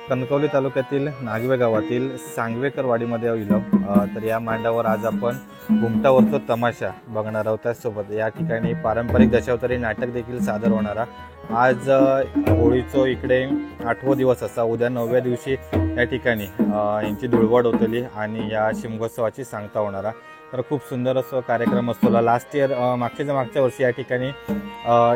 कणकवली तालुक्यातील नागवे गावातील सांगवेकर वाडीमध्ये येलो। तर या मांडावर आज आपण घुमटावरचा तमाशा बघणार आहोत। त्यासोबत या ठिकाणी पारंपरिक दशावतारी नाटक देखील सादर होणार। आज होळीचो इकडे 8वा दिवस असा। उद्या 9व्या दिवशी या ठिकाणी यांची धुळवड होतली आणि या शिमगोत्सवाची सांगता होणार। तर खूप सुंदर असं कार्यक्रम असतो। लास्ट इयर मागच्या वर्षी या ठिकाणी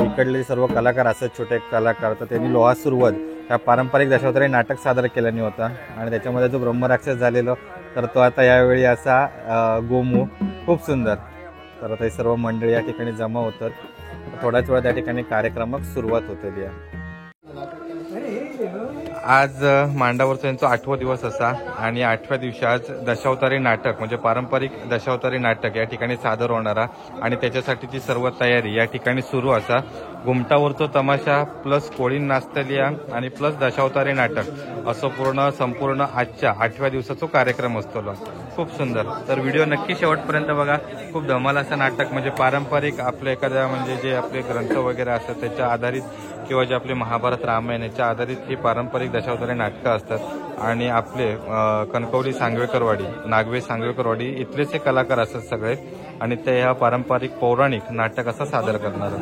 इकडले सर्व कलाकार असत, छोटे कलाकार, तर त्यांनी लोहा सुरुवात या पारंपरिक दशावतारी नाटक सादर केल्याने होता आणि त्याच्यामध्ये जो ब्रह्मराक्षस झालेलो तर तो आता यावेळी असा गोमू खूप सुंदर। तर ते सर्व मंडळी या ठिकाणी जमा होतात। थोड्याच वेळात त्या ठिकाणी कार्यक्रमाक सुरुवात होतली आहे। आज मांडावरचा यांचा 8वा दिवस असा आणि 8व्या दिवशी आज दशावतारी नाटक म्हणजे पारंपरिक दशावतारी नाटक या ठिकाणी सादर होणारा आणि त्याच्यासाठीची सर्व तयारी या ठिकाणी सुरू असा। घुमटावरचा तमाशा प्लस कोळी नाचतलिया आणि प्लस दशावतारी नाटक असं संपूर्ण आजच्या 8व्या दिवसाचा कार्यक्रम असतो। खूप सुंदर। तर व्हिडिओ नक्की शेवटपर्यंत बघा। खूप धमाल असं नाटक म्हणजे पारंपरिक आपले एखाद्या म्हणजे जे आपले ग्रंथ वगैरे असतात त्याच्या आधारित किंवा जे आपले महाभारत रामायण याच्या आधारित ही पारंपरिक दशावतारी नाटकं असतात आणि आपले कणकवली सांगवेकरवाडी नागवे सांगवेकरवाडी इथलेच हे कलाकार असतात सगळे आणि ते ह्या पारंपरिक पौराणिक नाटक असं सादर करणार।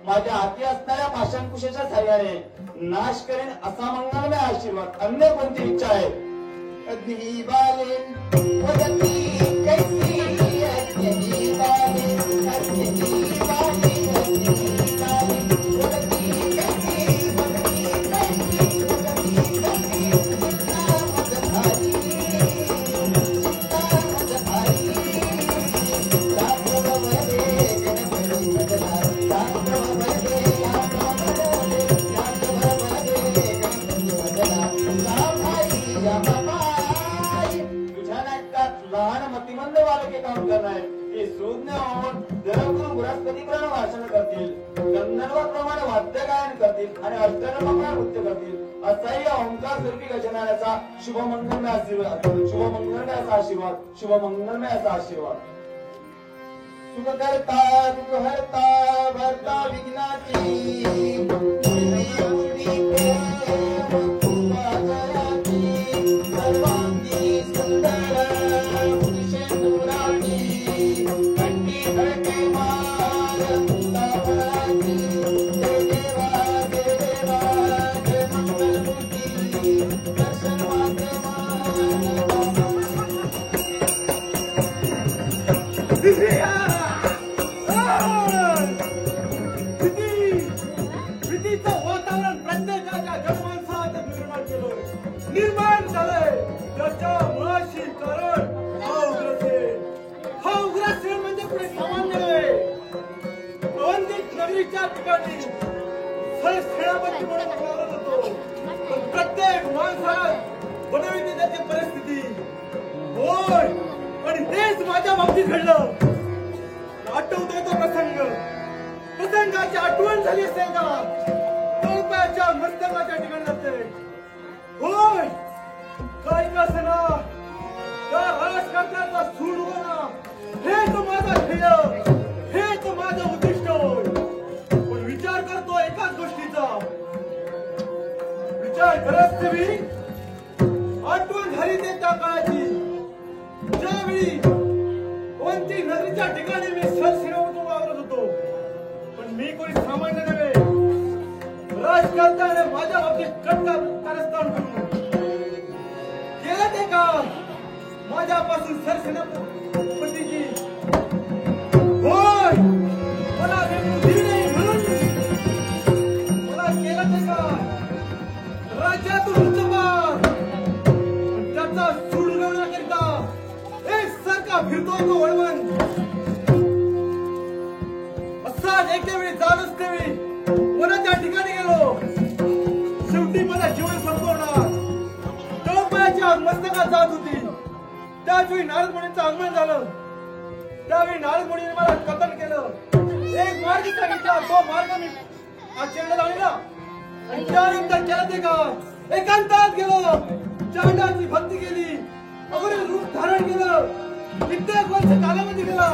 माझ्या हाती असणाऱ्या पाषाणकुशाच्या साह्याने नाश करेन असा मंगलमय आशीर्वाद. अन्य कोणती इच्छा आहे? शुभमंगलमय आशीर्वाद. शुभमंगलमय असा आशीर्वाद. सुखकर्ता दुःखहर्ता भर्ता विघ्नाची सर्वांगी सुंदर शेंदुराणी कंठी धडके मार भारताच्या जनमानसात निर्माण केलं, निर्माण झालंय. त्याच्या मुळाशी कारण हा उग्रसेन. हा उग्रसेन म्हणजे कोणी सामान्य नव्हे. अवंतिक नगरीच्या ठिकाणी सेनापती म्हणून वावरत होतो. पण प्रत्येक माणसाला बनविते त्याची परिस्थिती. होय, आणि तेच माझ्या बाबतीत घडलं. आठवतोय तो प्रसंग. प्रसंगाची आठवण झाली असेल का? तळपायाच्या मस्तकाच्या ठिकाणी जाते. होय, काही का असेना, त्या राजकारणाचा सूड होणं हेच माझा ध्येय, हेच माझं उद्दिष्ट होय. पण विचार करतो एकाच गोष्टीचा. विचार करत मी आठवण झाली ते त्या काळाची, ज्यावेळी कोणती नदीच्या ठिकाणी मी सरसेनापती वावरत होतो. पण मी कोणी सामान्य नव्हे. राजकारणाने माझ्या बाबतीत कारस्थान करून केलं ते का माझ्यापासून सरसेनापतीची होय मला दिली नाही म्हणून मला केलं ते का राज्यातून उचलणार. त्याचा सूड उडवण्याकरिता एक सारखा फिरतोय तो वळवण. असाच एके वेळी जाणूच तेवी वनाच्या ठिकाणी गेलो. शेवटी मला जीवन संपवणार तळपायाच्या मस्तकात जात होती. त्याचवेळी नारद मुनींचं आगमन झालं. त्यावेळी नारद मुनीने मला कथन केलं. एक मार्ग सांगितला, तो मार्ग मी आचरणात आणला. आणि त्यानंतर केलं ते का एकांतात गेलो. चांडाची भक्ती केली, अगोदर रूप धारण केलं. कित्येक वर्ष कालावधी गेला.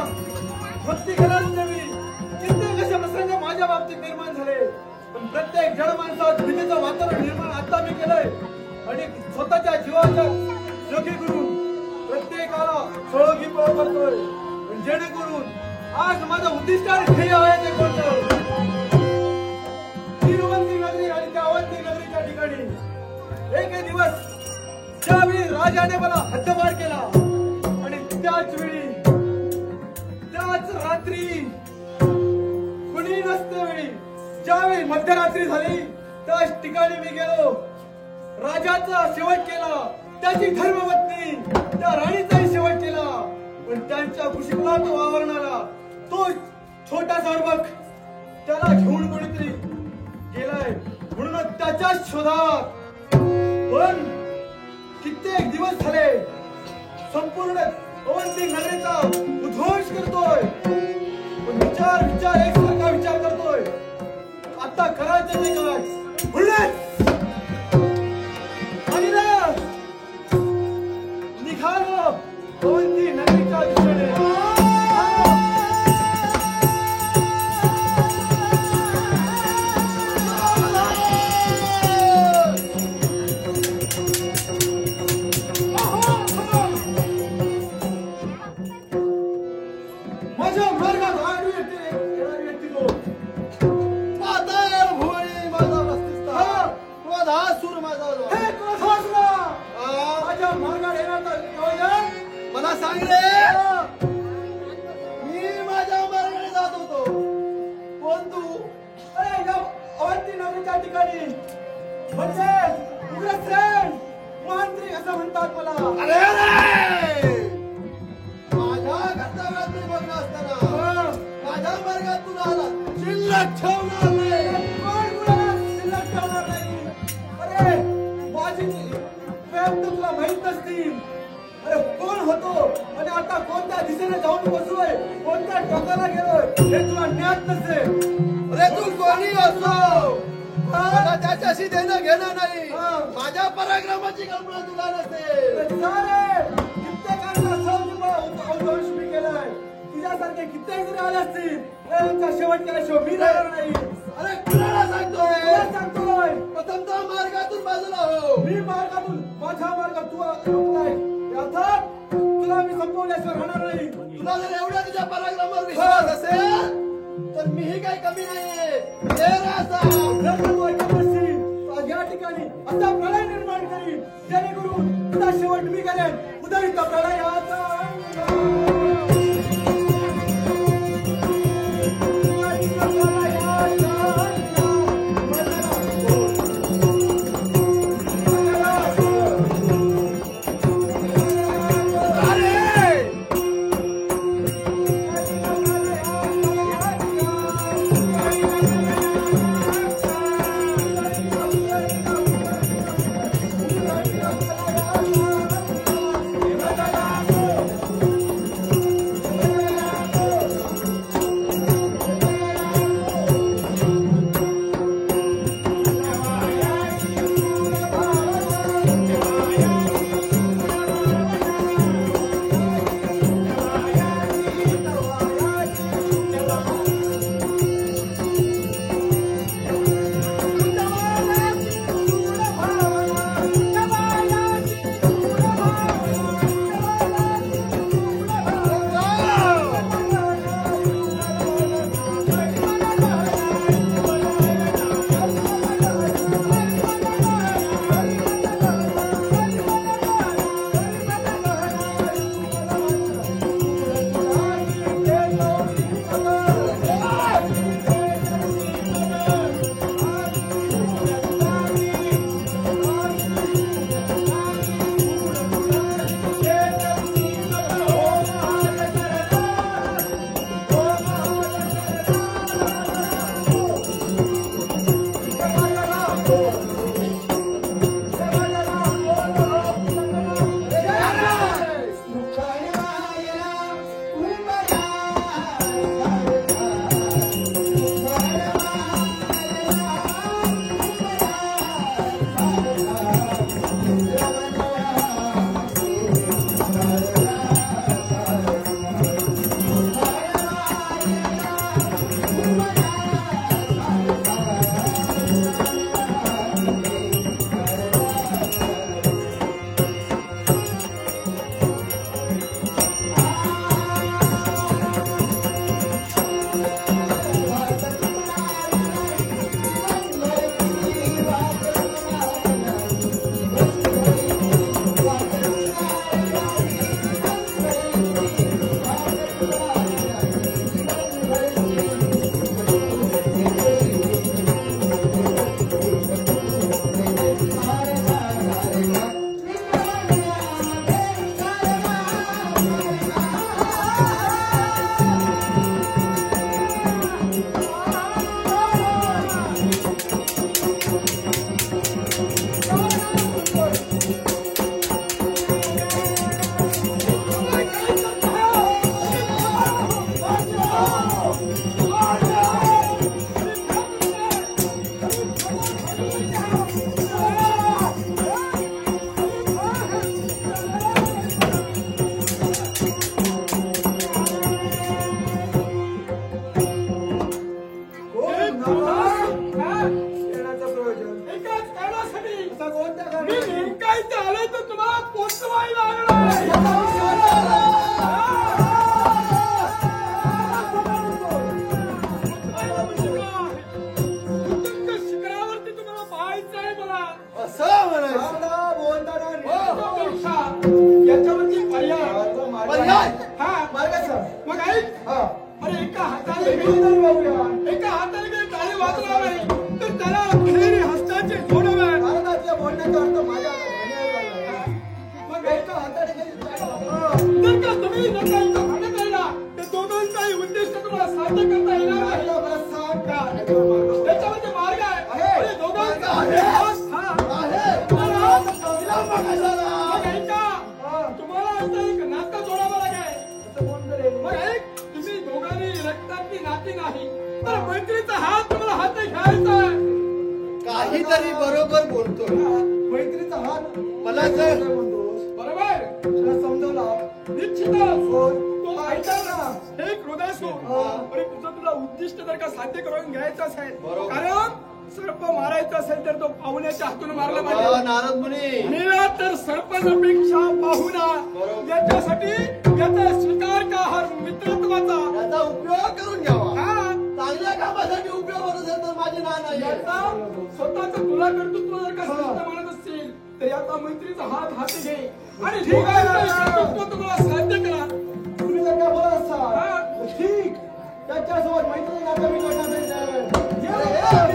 भक्ती केलाच नव्हे. कित्येक असे प्रसंग माझ्या बाबतीत निर्माण झाले. पण प्रत्येक जनमानसात भीतीचं वातावरण निर्माण आता मी केलंय. आणि स्वतःच्या जीवाच्या योगी करून प्रत्येकाला सहयोगी करतोय. जेणेकरून आज माझं उद्दिष्ट आणि ध्येय आहे ते कोणतं? तिरुवंती नगरी आणि त्या अवंती नगरीच्या ठिकाणी एक दिवस ज्यावेळी राजाने मला हद्दपार केला आणि त्याच वेळी त्याच रात्री कुणी नसते वेळी ज्यावेळी मध्यरात्री झाली त्याच ठिकाणी मी गेलो. राजाचा शेवट केला, त्याची धर्मपत्नी त्या राणीचाही शेवट केला. पण त्यांच्या कुशीला तो वावरणारा तो छोटा सार्वक त्याला घेऊन कोणीतरी गेलाय. म्हणून त्याच्या शोधात पण कित्येक दिवस झाले संपूर्ण अवंती नगरीचा उद्ध्वंस करतोय. पण विचार एकसारखा विचार करतोय. आता करायचं ते काय पुढे निघालो अवंती नगरीच्या दिशेने. माझ्या मार्गात आडवी येणारी व्यक्ती तो पाताळ भुवनी माझा मस्तिष्क क्रोध हा सूर माझा हे क्रोधासुरा माझ्या मार्गात येणार नियोजन मला सांग रे. मी माझ्या मार्गाने जात होतो. कोण तू? अरे अवंती नगरीच्या ठिकाणी म्हणजे उग्रसेन मांत्रिक असं म्हणतात मला. अरे माझ्या कर्तव्यात मी बघणं असताना माझ्या मार्गात तुला आला शिल्लक ठेवणार नाही. कोण कुणाला शिल्लक ठेवणार नाही? अरे माझी प्रेम तर तुला माहित नसतील. अरे कोण होतो आणि आता कोणत्या दिशेने जाऊन बसलोय, कोणत्या टोकाला गेलोय हे तुला ज्ञात नसेल. अरे तू कोणी असो मला त्याच्याशी देणं घेणं नाही. माझ्या पराक्रमाची कल्पना तुला नसेल. उद्ध्वंस मी केलाय. तुझ्यासारखे कित्येक जरी आले असतील त्यांचा शेवट केल्याशिवाय मी राहणार नाही. अरे कुणाला सांगतोय प्रथमतः मार्गातून बाजूला हो. मी मार्गातून माझ्या मार्गात तू अर्थात तुला मी संपवल्याशिवाय राहणार नाही. तुला जर एवढ्या तुझ्या पराक्रमावर विश्वास असेल तर मीही काही कमी नाहीये. या ठिकाणी असा प्रलय निर्माण करीन जेणेकरून तुझा शेवट मी करेन. उदयित प्रलयाचा आता कोणत्या घरी? मी नेमका इथे आलोय तर तुम्हाला पोचवायला लागलाय. तुमच्या शिखरावरती तुम्हाला पाहायचं आहे मला. असं म्हणायचं बोलताना त्यापेक्षा याच्यावरती पर्याय. पर्याय? हा मार्गाचा मग ऐक. हा अरे एका हाताने एका हाताने काही टाळी वाजवणार नाही तर त्याला खेळी हस्ताचे जोडावे. भारतातल्या बोलण्याचा अर्थ माझ्या हातात मग एका हाताने गेली चालू. जर का तुम्ही जर का इथं भांडत राहिला तर दोघांचाही उद्दिष्ट तुम्हाला साध्य करता येणार नाही. मला बरं सांग का? त्याच्यामध्ये मार्ग आहे. आहे. अरे दोघांचा आहे. हा. आहे. तुम्हाला विलंब कशाला? मग ऐका. तुम्हाला आता एक नातं जोडावं लागेल. असं कोण करेल? मग ऐक, तुम्ही दोघांनी रक्ताची नाती नाही तर मैत्रीचा हात तुम्हाला हात घ्यायचा आहे. काहीतरी बरोबर बोलतोय. मैत्रीचा हात मला जर म्हणतोस बरोबर तुला समजवला निश्चितच कोण? तो ऐका ना. हे एक हृदय सोड. अरे तुझं तुला उद्दिष्ट जर का साध्य करून घ्यायचं असेल कारण सर्प मारायचं असेल तर तो पाहुण्याच्या हातून मारला पाहिजे. नारद मुनी मेला तर सर्पापेक्षा पाहुणा. याच्यासाठी याचा स्वीकार का हा मित्रत्वाचा. याचा उपयोग करून घ्यावा. हा चांगल्या कामासाठी उपयोग होत असेल तर माझे ना नाही. याचा स्वतःच तुला कर्तृत्व जर का श्रेष्ठ मानत असतील तर याचा मैत्रीचा हात घे आणि ठीक आहे कर्तृत्व तुम्हाला साध्य करा. तुम्ही जर का बोलत हा. असाल ठीक त्याच्यासोबत मैत्री नातं मी करण्यासाठी तयार आहे.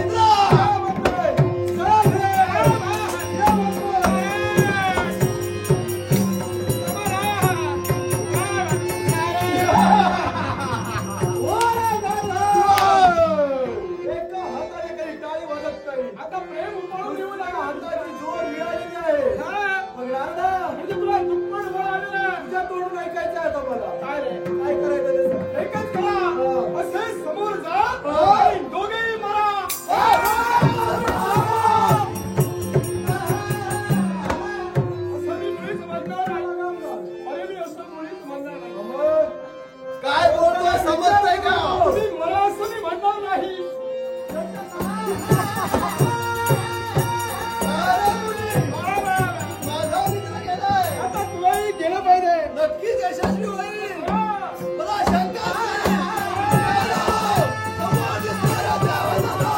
एका हाताने काही टाळी वाजत नाही. आता प्रेम उपाडून येऊ नका. हाताची जोर मिळालेली आहे. हा. मग राधा म्हणजे तुला दुप्पट बळ आलेलं आहे. तुझ्या तोडून ऐकायचं आहे आता मला. काय रे काय करायचं ते सांग. एकच करा. असे समोर जा हा. आणि दोघेही मारा. असं मी मुळीच म्हणणार नाही. अरे मी असं मुळीच म्हणणार नाही. मग काय बोलतोय समजतंय का? तुम्ही मला असं मी म्हणणार नाही. माझा मित्र गेलाय. आता तुलाही गेलं पाहिजे. नक्कीच यशस्वी होईल. हा. मला शंका नाही. समोर दिसणारा देव झालो.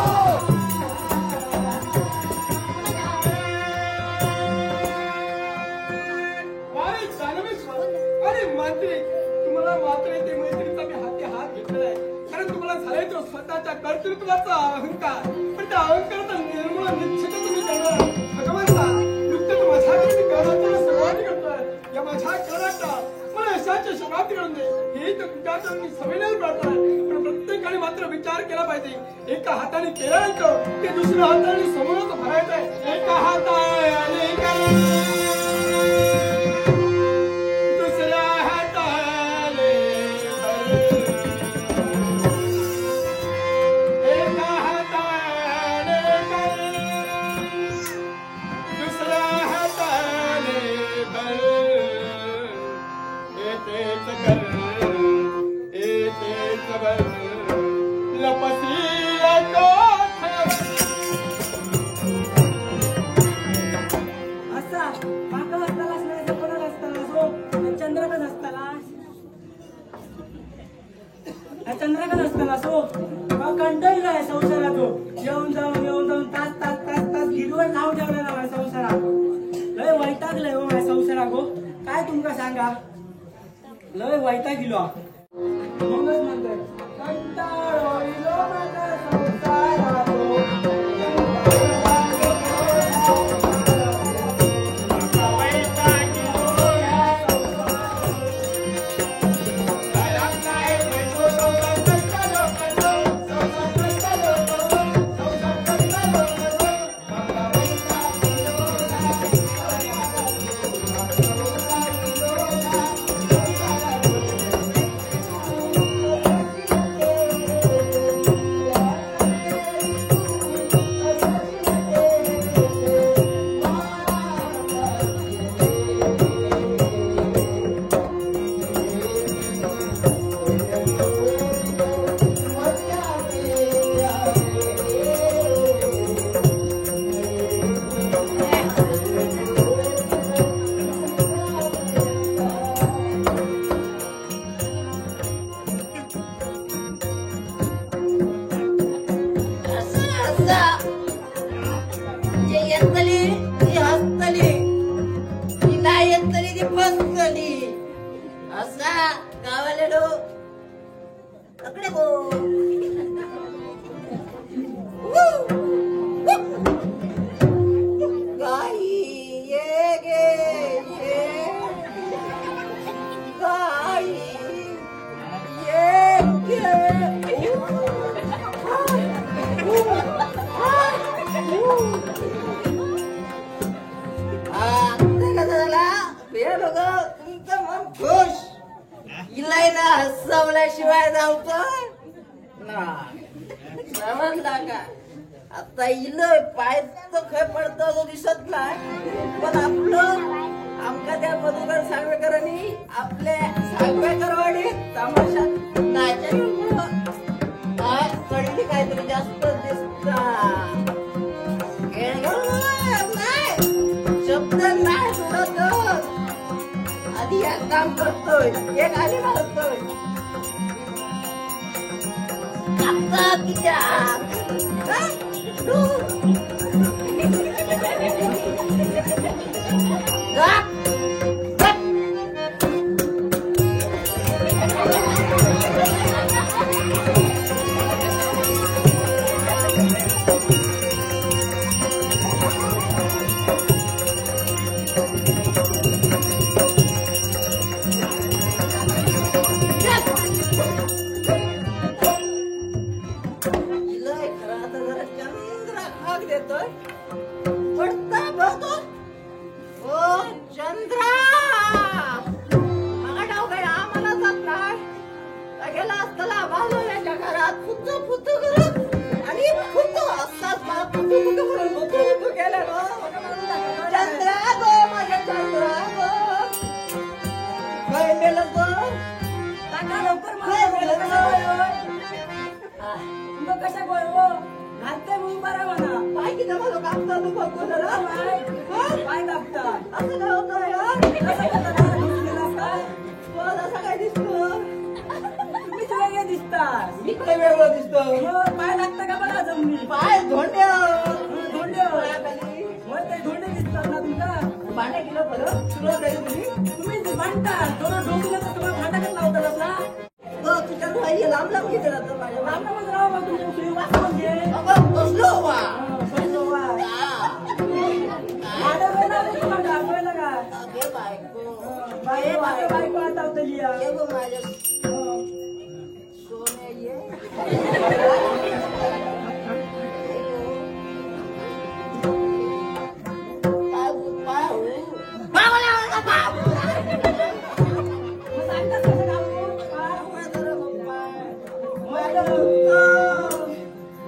वारे दानवेश्वर आणि मंत्री तुम्हाला मात्र ते मैत्रीचा मी हाती हात घेतलाय कारण तुम्हाला झालाय तो स्वतःच्या कर्तृत्वाचा अहंकार. पण त्या अहंकाराचा निर्मूलन निश्चित तुम्ही करणार. भगवंता नुकतेच माझ्याकडे मी कर्णाच्या सुरुवाती करतोय. या माझ्या कर्णाचा मला यशाची सुरुवात करून दे. ही तर तुझ्याकडे मी सविनय प्रार्थना आहे. पण प्रत्येकाने मात्र विचार केला पाहिजे. एका हाताने केलं ते दुसऱ्या हाताने समोरच भरायचंय. एका हाताने दुसऱ्या हाताने एका हाताने दुसऱ्या हाताने एतेच कर एतेच बर लपसी असा काका असतालास नाही तर कोणाला असतालास हो चंद्रकांत असतालास चंद्रकांत असतालास हो कंटाळलाय संसारात हो येऊन जाऊन तास गिरवर नाव ठेवलं ना माझ्या संसारात लय वैतागलंय हो माझ्या संसारात हो काय तुमका सांगा लय वैतागिलो म्हणूनच म्हणतोय कंटाळलो माझ्या संसारात हो. इलाय ना हसवल्याशिवाय धावतोय ना समजला का आता इलय पाय तो खय पडतो तो दिसत नाही पण आपलं आमका त्या मधुकर सांगवेकरांनी आपल्या सांगवेकरवाडीत तमाशात नाचल्यामुळं कळली काहीतरी जास्त दिसता नाही शब्द नाही सुरत आधी एक काम करतोय एक आली मारतोय आता तिच्या कशा गोय हो घालते म्हणून बरा म्हणा पाय किती मला कापता तू बघतो जरा पाय कापता असं काय होतंय असं काय दिसतो तुम्हीच वेगळे दिसतात मी काय वेगळं दिसतो पाय लागतं का बघा जमनी पाय धोंड्या धोंडे मग ते धोंडे दिसतात ना तुमचा भांड्या किलो बरं सुरुवात आहे तुम्ही भांडता थोडं डोकलं तर तुम्हाला भांडाकच लावतात ना तुझ्या भाई लांब लांब घेते राहतो माझ्या रामनामच राव मग तुमची दुसरी वाच म्हणजे बसलो वा बसलो वा आडं वेळ लावलं तुम्हाला कळलं का अगे बायको बाई बायको आता होतली ये गो माझ्या सोने ये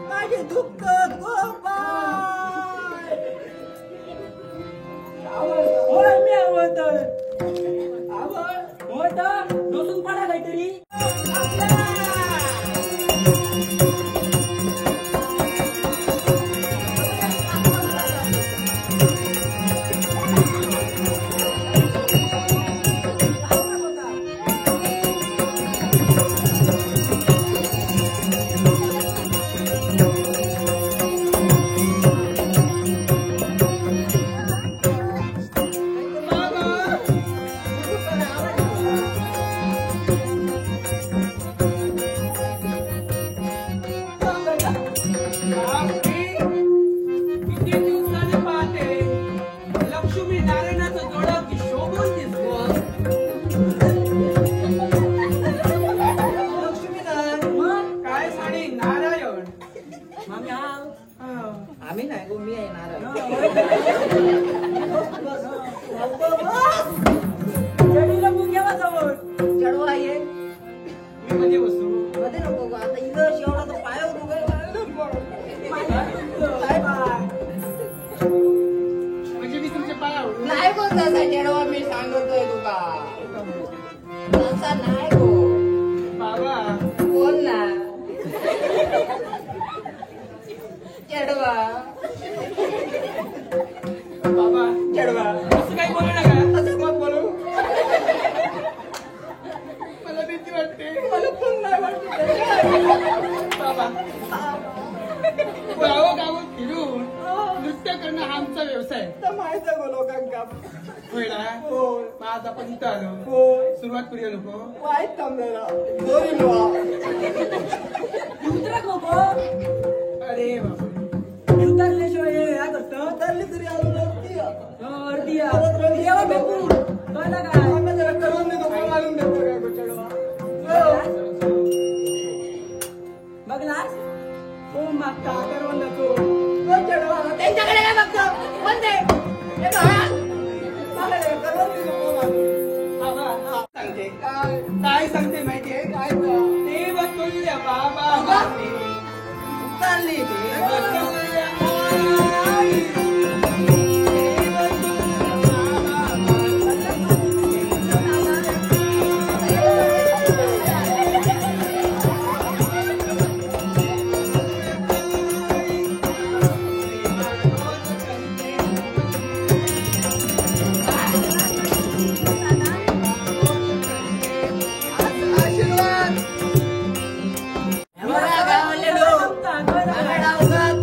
माझे दुःख होय मी आवडतं आवडतं डोसून पडा काहीतरी किती दिवसाने पाहते लक्ष्मी नारायणाचं जोड अगदी शोभून दिसतो मग काय साडी नारायण आम्ही हाव आम्ही नाही गो मी येणार चढीला मुंग्यावा जवळ चढवा ये मी मध्ये बसू मध्ये नको गो आता इथं शेवटा तर पायावर उभं म्हणजे मी तुमच्या पायावर नाही गो तसा चढवा मी सांगतोय तुका तसा नाही गो बाबा बोल ना चढवा बाबा चढवा असं काही बोलू नका असं मग बोलू मला भीती वाटते मला पण नाही वाटत बाबा गावोगाव फिरून नृत्य करणं हा आमचा व्यवसाय तर माहिती आहे गो लोकांका होय ना होय. मग आज आपण इथं आलो होय. सुरुवात करूया नको वाईट थांबलेला दोरी लोहा उतरत नको अरे बाबा उतरल्याशिवाय हे या करतं उतरली तरी आलो नसती अर्धी देवा बेकून कळलं काय आम्ही जरा करून देतो कोण मारून देतो काय गो चढवा बघलास हो मागता करवंदाचो गो चढवा त्यांच्याकडे काय बघतो बंद आहे हे बघा. मला जरा करून देतो कोण मारून. बाबा सांगते काय देवतुल्य बाबा माते चालली देवतुल्य आई आशीर्वाद बघा गावाले लोक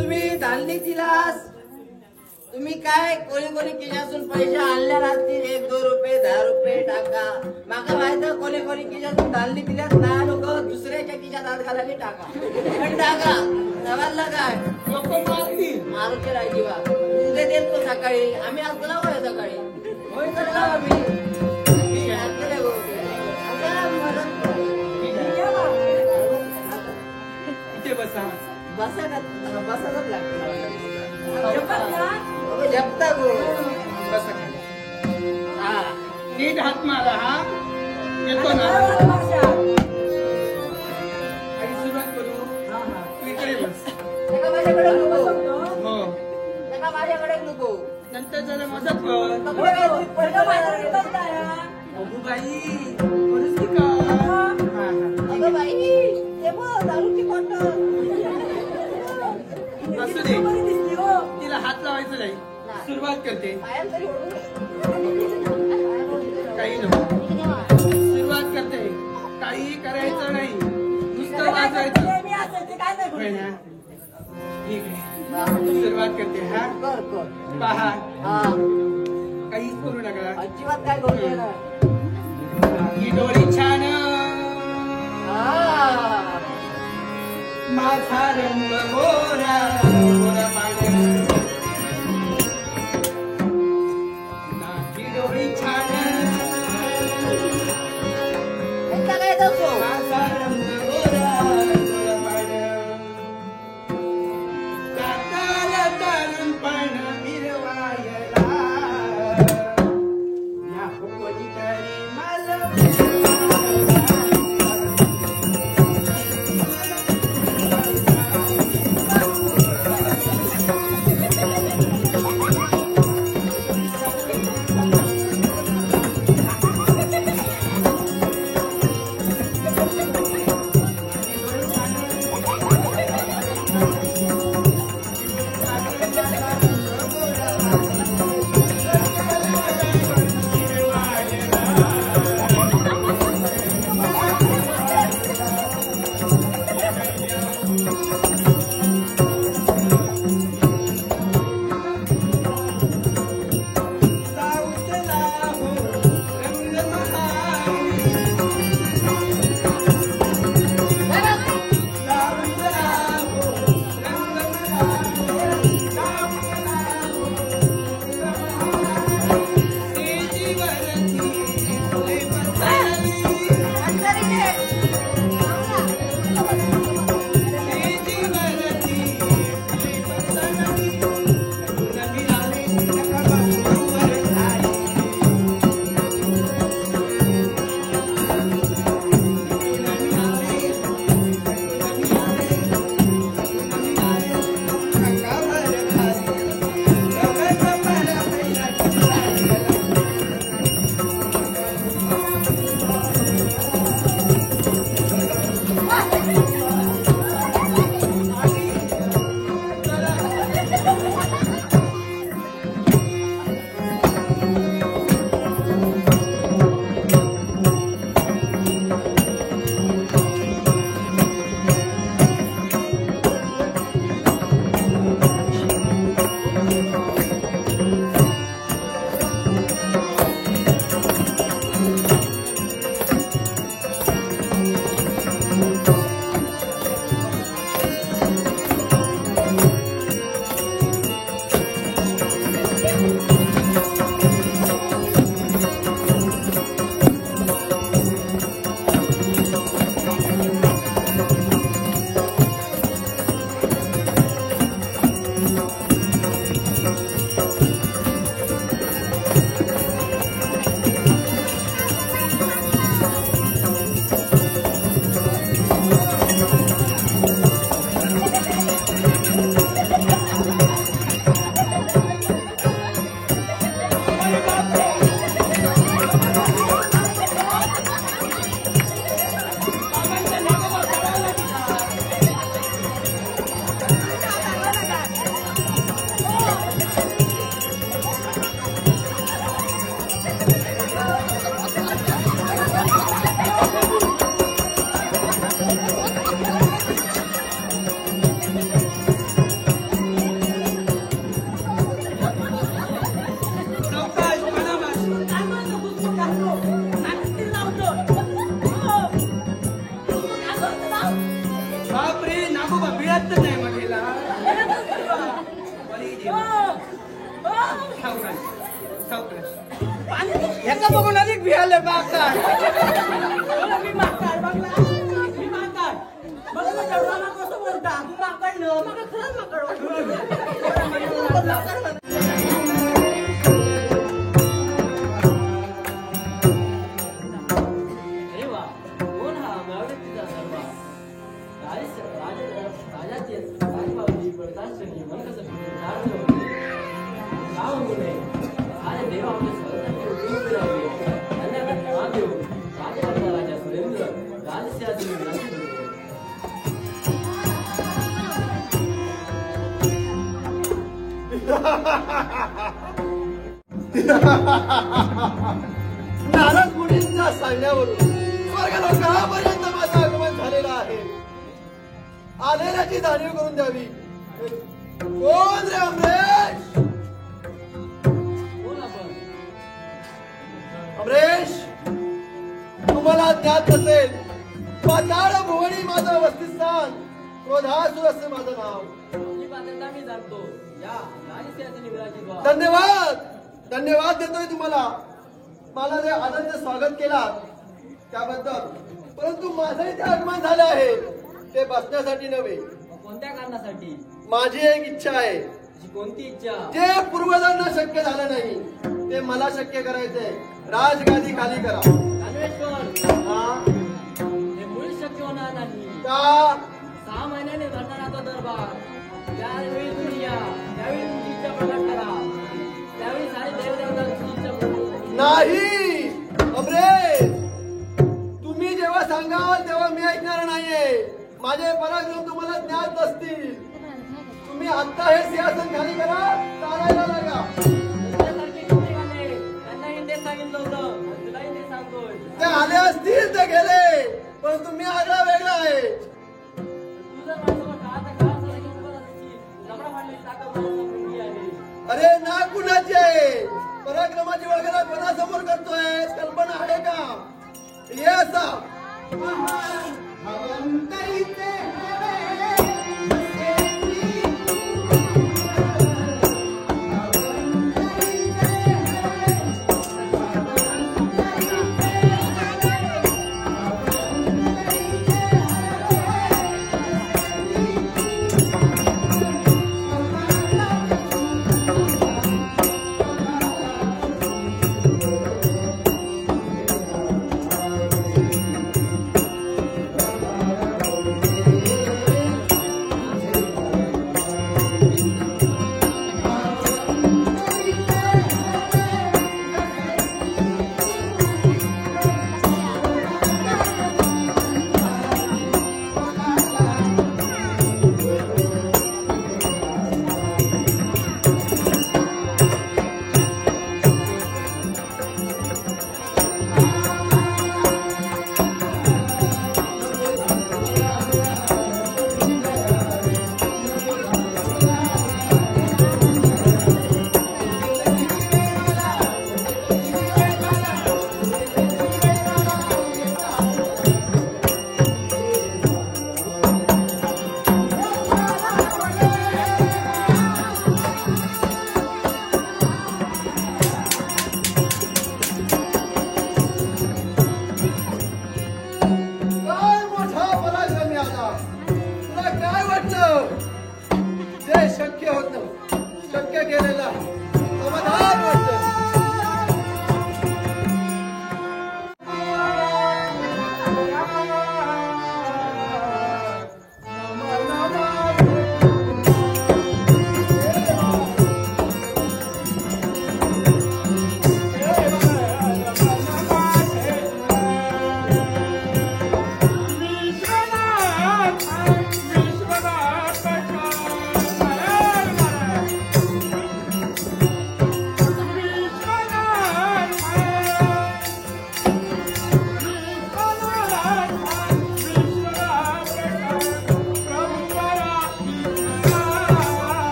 तुम्ही धान्य दिलास तुम्ही काय कोणी कोणी खिशातून पैसे आणल्या राहतील 1-2 रुपये 10 रुपये टाका माका माहित कोणी कोणी खिशातून धान्य दिल्यात ना लोक दुसऱ्याच्या खिशात हात घालायला टाका पण टाका नवाला काय लोक मारतील मारुती राहायची बा उद्या देतो सकाळी आम्ही असला होय सकाळी होय तर लावा मी असले गो आम्हाला मदत करा. इथे बसा बसायलाच लागतं जपता गो बसा खाली. हा नीट हात मारा हा येतो ना आणि सुरुवात करू तू इकडे बस त्याला माझ्याकडे नको हो त्याला माझ्याकडे नको नंतर जरा मदत कर कपडे घालून पडलं माझ्याकडे. अगो बाई बोलूस की का हा, हा. अगं बाई ते बघ दारूची बॉटल असू दे तिला हात लावायचं नाही सुरुवात करते पायात तरी ओढून काही नको सुरुवात करते काही करायचं नाही नुसतं वाजायचं होय ना ठीक आहे सुरुवात करते हा कर कर पहा हा काहीच करू नका अजिबात काय करू नये ना. ही डोळी छान हा माझा रंग गोरा गोरा पांढरा ही डोळी छान यांचा काय दसो माझा रंग गोरा गोरा पांढरा दाताला तरुणपण मिरवायला या कोणीतरी मला ह्याचा बघून अधिक भियाले बागदार. मी मागताय बघला मी मागताय बघा ना तेवढा कसं बोलता तू मागताय ना मला खरंच मागताय अरे वा कोण हा मावळतीचा सर्वा राजाचे राजबावली प्रधानसनी मन कसं गाव मुले अरे देव आपल्या स्वतःचे उपयोग करावे धन्यवाद महादेव राजवाडा राजा सुरेंद्र राजसिंहाची विनंती नारद मुनींच्या सांगण्यावरून स्वर्गलोकापर्यंत माझं आगमन झालेलं आहे. आलेल्याची जाणीव करून द्यावी. कोण रे अमरेश? बोल आपण अमरेश, तुम्हाला ज्ञात नसेल, पाताळ भुवनी माझं वस्तिस्थान, क्रोधासुर असं माझं नाव. आपली पात्रता मी जाणतो या राजसिंहाची निवडाची द्वार धन्यवाद धन्यवाद देतोय तुम्हाला. मला जे आदरचं स्वागत केलात त्याबद्दल. परंतु माझं इथे आगमन झालं आहे ते बसण्यासाठी नव्हे. कोणत्या कारणासाठी माझी एक इच्छा आहे. अशी कोणती इच्छा जे पूर्वजांना शक्य झालं नाही ते मला शक्य करायचंय. राजगादी खाली करा. कान्वेश्वर हा? हे मुळीच शक्य होणार नाही. का? 6 महिन्याने भरणार तो दरबार. त्यावेळी तुम्ही या त्यावेळी तुमची इच्छा प्रकट करा. त्यावेळी सारे देवदेवता तुमची इच्छा प्रकट करा. नाही अमरे, तुम्ही जेव्हा सांगाल तेव्हा मी ऐकणार नाहीये. माझे पराक्रम तुम्हाला ज्ञात असतील. तुम्ही आत्ता हे सिंहासन खाली करा, चालायला लागा. तुमच्यासारखे किती आले त्यांनाही ते सांगितलं होतं आणि तुलाही ते सांगतोय. ते आले असतील ते गेले, पण तुम्ही आगळा वेगळा आहे. तू जर माझ्यासोबत काळाचा काळ झाला की उभा राहशील. जबडा फाडली ताकद मुलगी आहे. अरे ना कुणाची आहे? पराक्रमाची वगैरे कोणासमोर करतोय? कल्पना आहे का? ये असा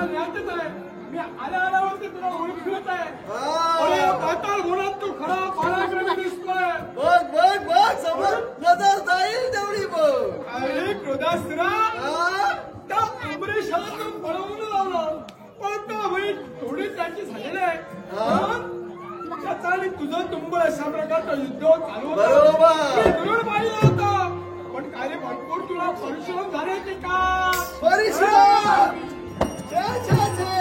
ज्ञातच आहे. मी आल्यावरती तुला ओळखत आहे. अरे पाताळ गुणात तू खरा पराक्रमी दिसतोय. बघ बघ बघ समोर नजर जाईल तेवढी बघ. अरे क्रोधासुरा, त्या अमरेशाला तू पळवून लावलं, पण तो वाईट थोडी त्याची झालेली आहे. त्याचा आणि तुझं तुंबळ अशा प्रकारचं युद्ध चालू होतं. बरोबर. मी दुरून पाहिलं होतं, पण काय रे भरपूर तुला परिश्रम झाले ते का? परिश्रम छे छे छे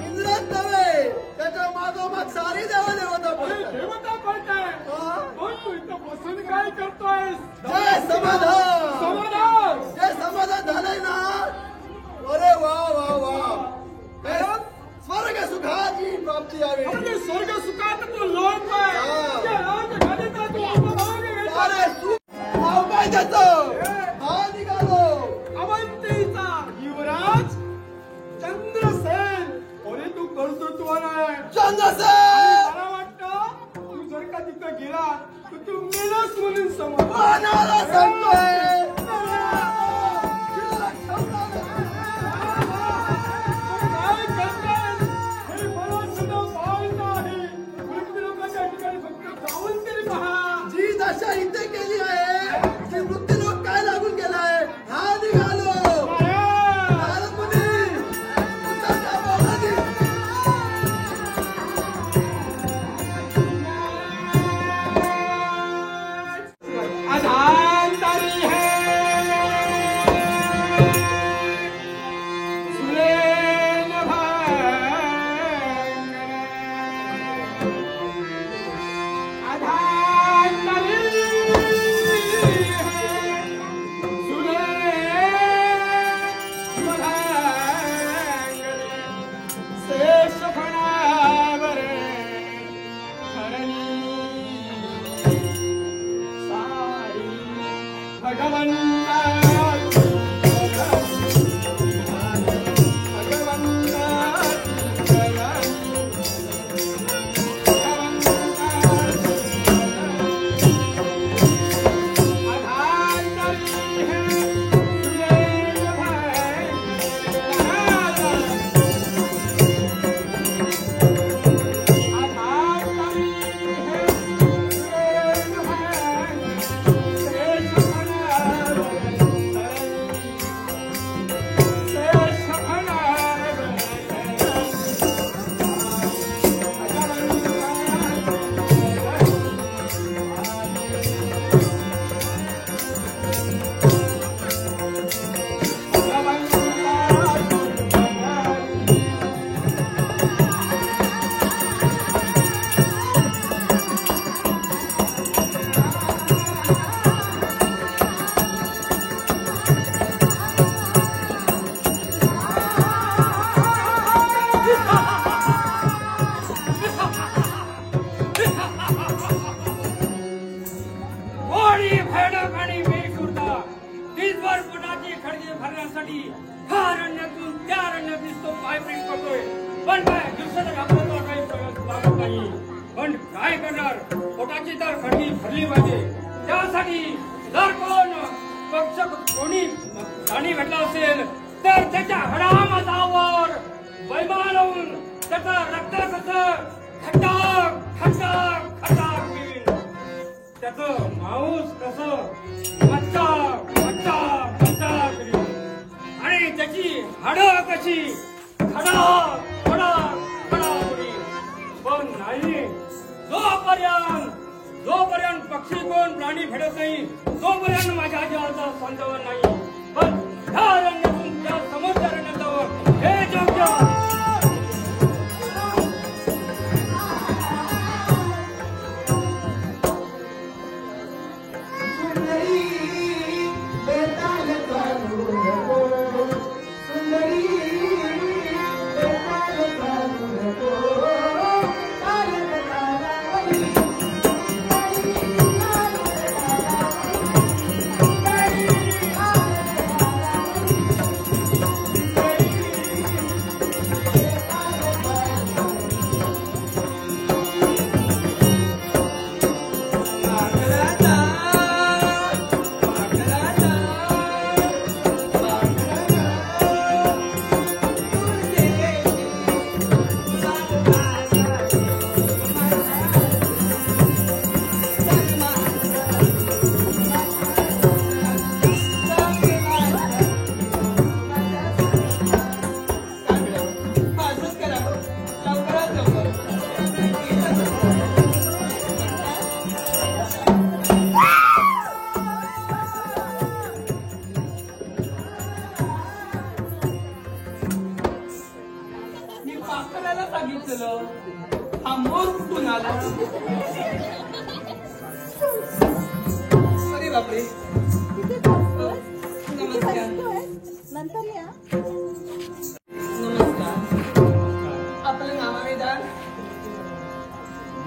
इंद्रात नव्हे, त्याच्या मागोमाग सारी देवदेवता अरे पळतात. देवता पळताय, पण तू इथं बसून काय करतोयस? जय समाधान. समाधान. जे समाधान झालंय ना, अरे वा वा वा, हे स्वर्ग सुखाची प्राप्ती यावी. म्हणजे स्वर्ग सुखात तू लोळतोय. हा. त्या राजगादीचा तू उपभोग घेतोय. अरे तू नाव काय त्याचं? हा निघालो अवंतीचा युवराज चंद्रसेन. अरे तू कर्तृत्वान आहे. चंद्रसेन. मला वाटतं तू जर का तिथं गेला तर तू मेलास म्हणून समज. कोणाला सांगतोय? काय करताय? हे मला सुद्धा पाहायचं आहे. मृत्यू लोकांच्या ठिकाणी फक्त जाऊन तरी पहा. जी दशा इथे केली आहे, ती मृत्यूलोक काय लागून गेलाय? हा निघालो. नारदमुनी, उतरता बोलादी. अधांतरी है सुरेन अधांतरी शेष फणावरे भगवंता भरण्यासाठी हा अरण्यातून त्या अरण्यात दिसतो पायपीट करतोय. पण काय दिवसाला घाबरतो काही लागत नाही. पण काय करणार, पोटाची तर खडकी भरली पाहिजे. त्यासाठी जर कोणी प्राणी भेटला असेल तर त्याच्या हडामजावर बैमान लावून त्याचा रक्त कसं खटाक खटाक खटाक होईल. त्याचं मांस कसं मच्चा मच्चा मच्चा करील आणि त्याची हाडं कशी खडा खडा खडा होईल. पण नाही, जोपर्यंत पक्षी कोण प्राणी भेटत नाही तोपर्यंत माझ्या जीवाचा संतवन नाही. पण त्या अरण्यातून त्या समोरच्या अरण्यात जावं हे योग्य. वाचलं हा मोर कुठून आला अरे बापरे नमस्कार नंतर या नमस्कार आपलं नाव आहे दार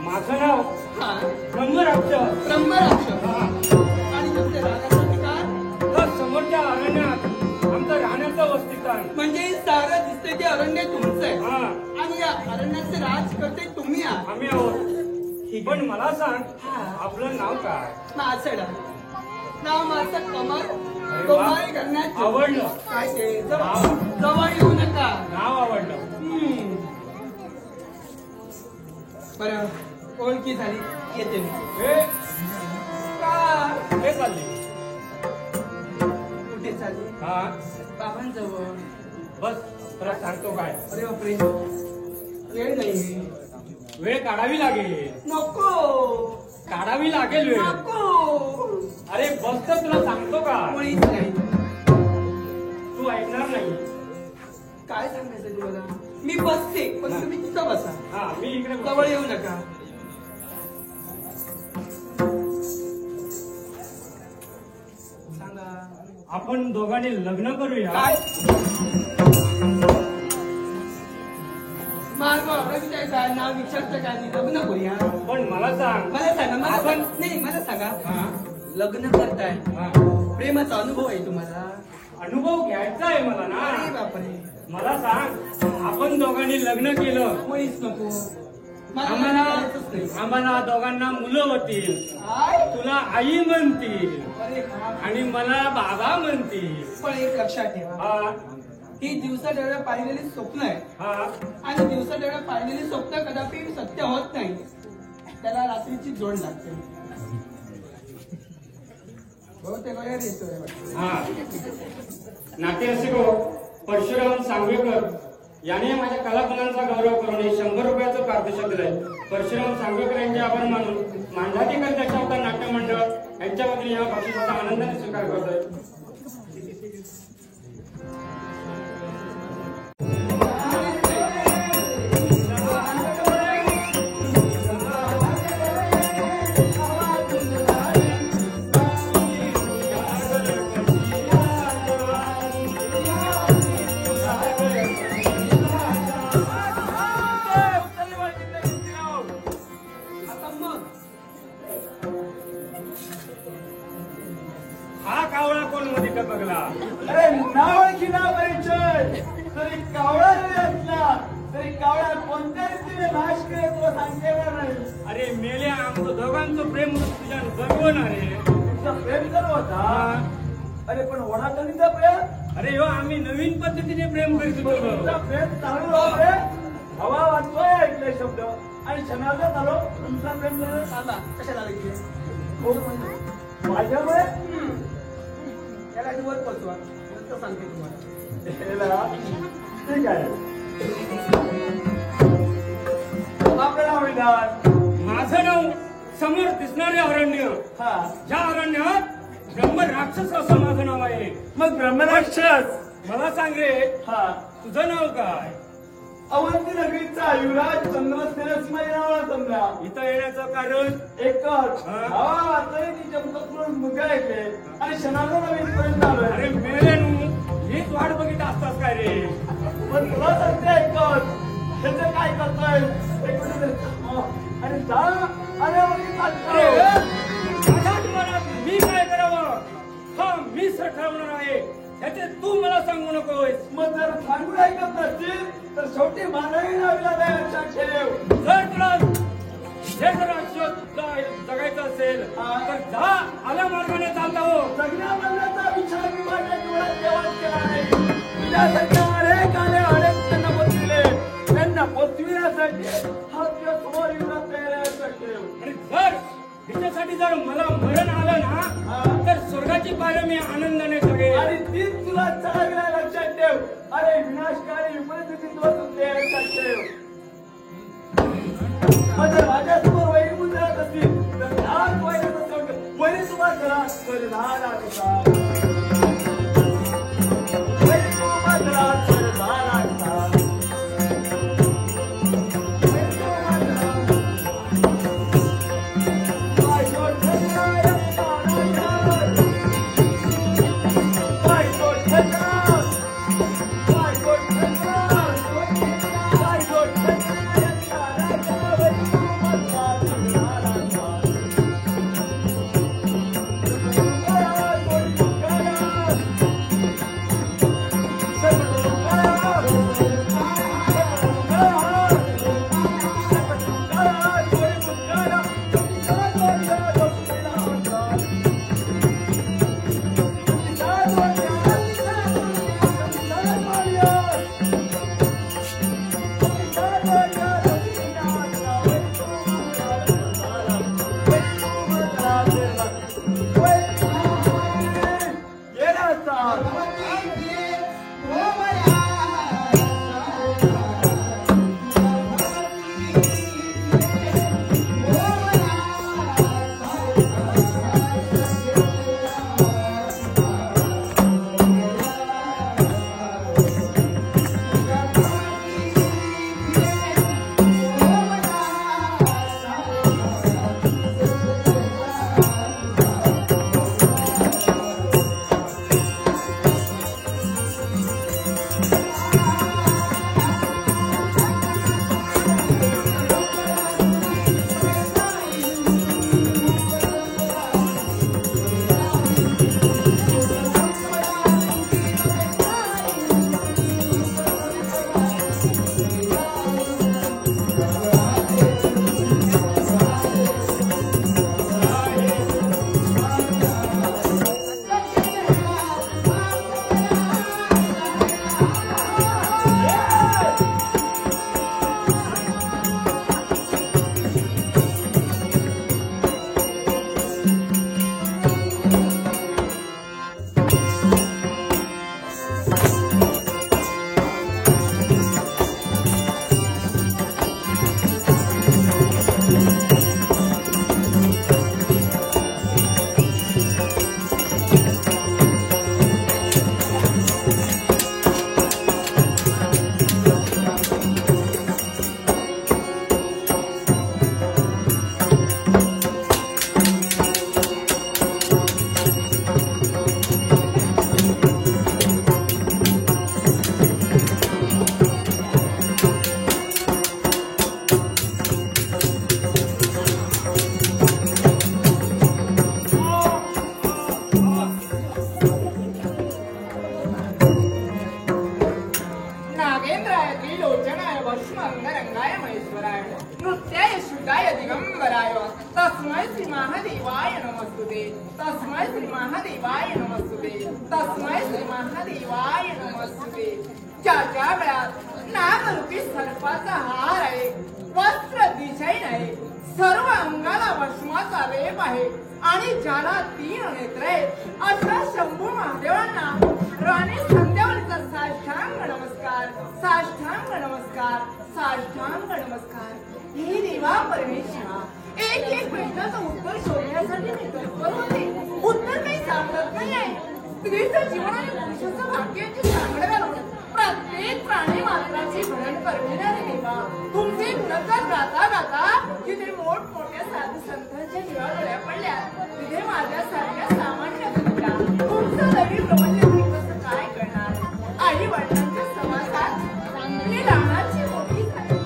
माझं नाव हा ब्रह्मराक्ष ब्रह्मराक्ष आणि तुमच्या राहण्याचं ठिकाण समोरच्या अरण्यात आमचं राहण्याचं वस्तिस्थान म्हणजे सारं दिसते ते अरण्य तुमचं आहे हा आणि या अरण्याचे राज करते तुम्ही आहात आम्ही आहोत पण मला सांग आपलं नाव काय माझं नाव माझं कमल कमाई करण्यात आवडलं काय ते जवळ येऊ नका नाव आवडलं बरं ओळखी झाली येते मी हे का हे चालले कुठे चालली हा बाबांजवळ बस तुला सांगतो काय अरे बापरे वेळ नाही वेळ काढावी लागेल नको काढावी लागेल वेळ नको अरे बस तर तुला सांगतो का कोणीच नाही तू ऐकणार नाही काय सांगायचं तुम्हाला मी बसते पण तुम्ही तिथं बसा हा मी इकडे जवळ येऊ नका सांगा आपण दोघांनी लग्न करूया काय मार्ग रविताईचा नाव विचारतं काय मी लग्न करूया पण मला सांग मला सांगा मला सांग नाही मला सांगा हा लग्न करताय हा प्रेमाचा अनुभव आहे तुम्हाला अनुभव घ्यायचा आहे मला अरे ना बापरे मला सांग आपण दोघांनी लग्न केलं कोणीच नको मला आम्हाला करायचंच नाही. आम्हाला दोघांना मुलं होतील काय? तुला आई म्हणतील अरे बाप. आणि मला बाबा म्हणतील पण एक लक्षात ठेवा हा ही दिवसाढवळ्या पाहिलेली स्वप्न आहे हा आणि दिवसाढवळ्या पाहिलेली स्वप्न कदापि सत्य होत नाही त्याला रात्रीची जोड लागते बहुतेक वेळ येतोय वाटतं. हा नाट्यरसिक परशुराम सांगवेकर याने माझ्या कलागुणांचा गौरव करून 100 रुपयाचं पारितोषिक दिलंय. परशुराम सांगवेकर यांचे आभार मानून मांढातीकर दशावतार नाट्य मंडळ यांच्या वतीने या बक्षिसाचा आनंदाने स्वीकार करतोय. आता मग हा कावळा कोण मध्ये टपकला? अरे नावळखी ना परिचय तरी कावळा जरी असला तरी कावळा कोणत्या रीतीने नाश करेल तुला सांगता येणार नाही. अरे मेल्या आमचं दोघांचं प्रेम तुझ्या जगवणार आहे. तुझा प्रेम करत होता अरे पण वडाकणीचा प्रेम अरे हो आम्ही नवीन पद्धतीने प्रेम करीत तुझा होतो. प्रेम चांगला रे हवा वाचतोय ऐकले शब्द आणि क्षणाला झालो तुमचा प्रेम झाला सांगा कशाला लागली माझ्यामुळे त्याला आधी वर पोचवा नंतर सांगते तुम्हाला ठीक आहे आपलं नाव विधान माझं नाव समोर दिसणारे अरण्य, हा ज्या अरण्यात ब्रह्म राक्षस असं माझं नाव आहे. मग ब्रह्मराक्षस मला सांग रे हा तुझं नाव काय? अवंती नगरीचा युवराज चंद्रसेनच माझ्या नावाला समजा इथं येण्याचं कारण एकच हा. हा तरी तिच्या मुखातून मुद्दे ऐकले आणि क्षणाला नवीन पर्यंत आलोय अरे मेलेनू हीच वाट बघित असतास काय रे? पण तुला सांगते ऐकत त्याचं काय करतोय एक मिनिट. आणि जा अरे वरती अरे, चालतो माझ्या तुम्हाला मी काय करावं हा मी ठरवणार आहे. त्याचे तू मला सांगू नकोस. मग जर सांगून ऐकत नसतील तर शेवटी मानवी नावीला नाही लक्षात ठेव जर तुला हे जर आयुष्य जगायचं असेल हा. तर जा आल्या मार्गाने चालता हो. जगण्याबद्दलचा विचार मी माझ्या जीवनात केव्हाच केला नाही. तुझ्यासारख्या अनेक त्यांना पोचविले त्यांना पोचविण्यासाठी हा तुझ्या समोर येऊन तयार ठेव आणि जर हिच्यासाठी जर मला मरण आलं हा. ना तर स्वर्गाची पायऱ्या मी आनंदाने जगेल. आणि तीच तुला चढावीला लक्षात ठेव. अरे विनाशकारी विपरीत तुला तयार लक्षात ठेव. मग जर माझ्यासमोर वैरी मुद्रात असतील तर लहान वैरी सुरुवात करा तर लहान आगता वैरी सुरुवात करा तर लहान आगता तस्मै श्री महादेवाय नमस्तुते तस्मै श्री महादेवाय नमस्तुते तस्मै श्री महादेवाय नमस्तुते ज्या वेळात नागरूपी सर्पाचा हार आहे, वस्त्र दिशाही नाही, सर्व अंगाला भस्माचा लेप आहे आणि ज्याला 3 नेत्र आहेत अशा शंभू महादेवांना राणी संध्यावळीचा साष्टांग नमस्कार, साष्टांग नमस्कार, साष्टांग नमस्कार. हे देवा परमेश्वरा, एक प्रश्नाचं उत्तर शोधण्यासाठी मी तत्पर होते. उत्तर काही सापडत नाही आहे. स्त्रीचं जीवन आणि पुरुषाचं भाग्याची सांगड घालून प्रत्येक प्राणी मात्राची भरण करविणारे देवा, तुमचे गुणगान गाता गाता जिथे मोठमोठ्या साधू संतांच्या जीवा गळ्या पडल्या, तिथे माझ्यासारख्या सामान्य व्यक्तीला तुमचं नवीन प्रबंध कसं काय करणार? आई वडिलांच्या समाजात मी लहानाची मोठी झाली.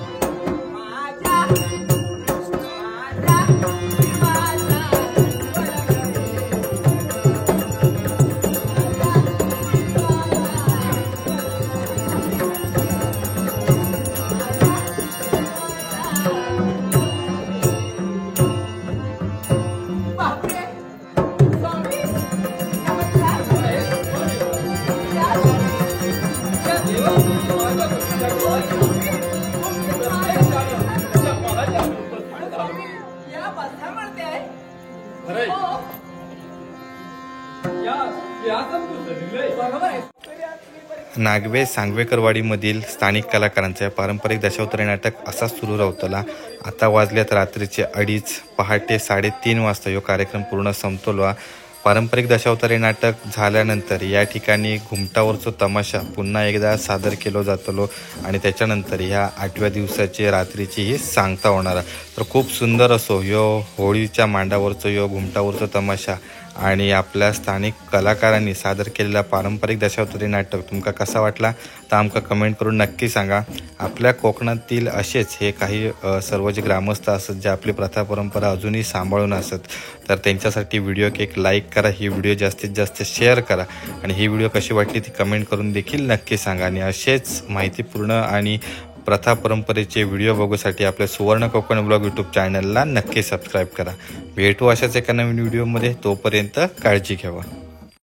नागवे सांगवेकरवाडीमधील स्थानिक कलाकारांचे पारंपरिक दशावतारी नाटक असा सुरू रावतला. आता वाजल्यात रात्रीचे 2:30. पहाटे 3:30 वाजता यो कार्यक्रम पूर्ण संपतलो. पारंपरिक दशावतारी नाटक झाल्यानंतर या ठिकाणी घुमटावरचो तमाशा पुन्हा एकदा सादर केलो जातलो आणि त्याच्यानंतर ह्या 8व्या दिवसाची रात्रीची ही सांगता होणार. तर खूप सुंदर असो यो होळीच्या मांडावरचो यो घुमटावरचो तमाशा आणि आपल्या स्थानिक कलाकारांनी सादर केलेला पारंपरिक दशावतारी नाटक तुमका कसा वाटला तर आमका कमेंट करून नक्की सांगा. आपल्या कोकणातील असेच हे काही सर्व जे ग्रामस्थ असत जे आपली प्रथा परंपरा अजूनही सांभाळून असत तर त्यांच्यासाठी व्हिडिओ एक लाईक करा, ही व्हिडिओ जास्तीत जास्त शेअर करा आणि ही व्हिडिओ कशी वाटली ती कमेंट करून देखील नक्की सांगा. आणि असेच माहितीपूर्ण आणि प्रथा परंपरेचे व्हिडिओ बघूसाठी आपल्या सुवर्ण कोकण ब्लॉग यूट्यूब चॅनलला नक्की सबस्क्राईब करा. भेटू अशाच एका नवीन व्हिडिओमध्ये. तोपर्यंत काळजी घ्यावा.